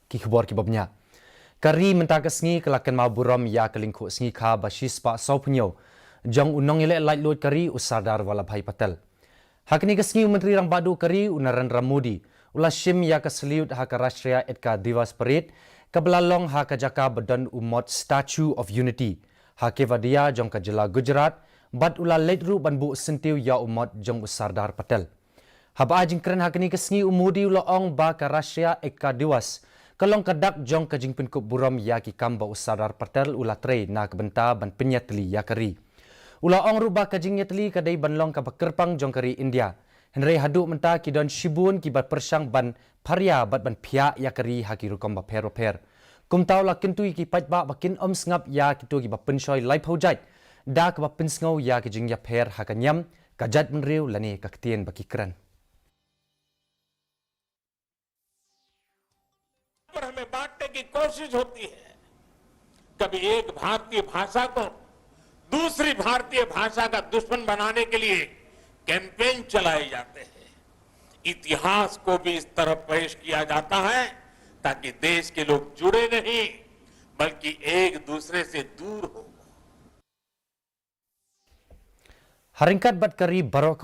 ki khbor ki babnya. Kari mentaka sngi kelakan mau buram ya kelingku sngi kha basis pa saupunyo. Jang unong ile light load kari usadar Walabhai Patel. Hakni kesngi Menteri Rang Badu kari Narendra Modi. Ulah shim ya keseliut haka Rashtriya Ekta Divas Parade kebelalong haka jaka badan umot Statue of Unity. Hake vadia jong kajela Gujarat bat ulah leitru banbu sentiu ya umot jong Sardar Patel. Haba jingkren hakni kesngi umudi ulah ong ba ka Rashtriya Ekta Divas. Kalong kadak jong kajingpin kup buram ya ki kamba Sardar Patel ulah tre na kebenta ban penyatli ya kari. Ulah ong rubah kajing nyatli kadai banlong ka bakerpang jong kari India. Henry haduk menta ki don shibun ki bat persang ban paria bat ban pia ya kari haki rukom ba per. Kum tau la kintui ki pat ba bakin om sngap ya kitu ki ba pensoy lai phojat. Da ka ba pensngau ya ki jing ya per hakanyam kajat menriu lani kaktien baki kran. पर हमें बांटने की कोशिश होती है। कभी एक भारतीय भाषा को दूसरी भारतीय भाषा का दुश्मन बनाने के लिए कैंपेन चलाए जाते हैं। इतिहास को भी इस तरह पेश किया जाता है ताकि देश के लोग जुड़े नहीं बल्कि एक दूसरे से दूर हो। Haringkat bat kari barok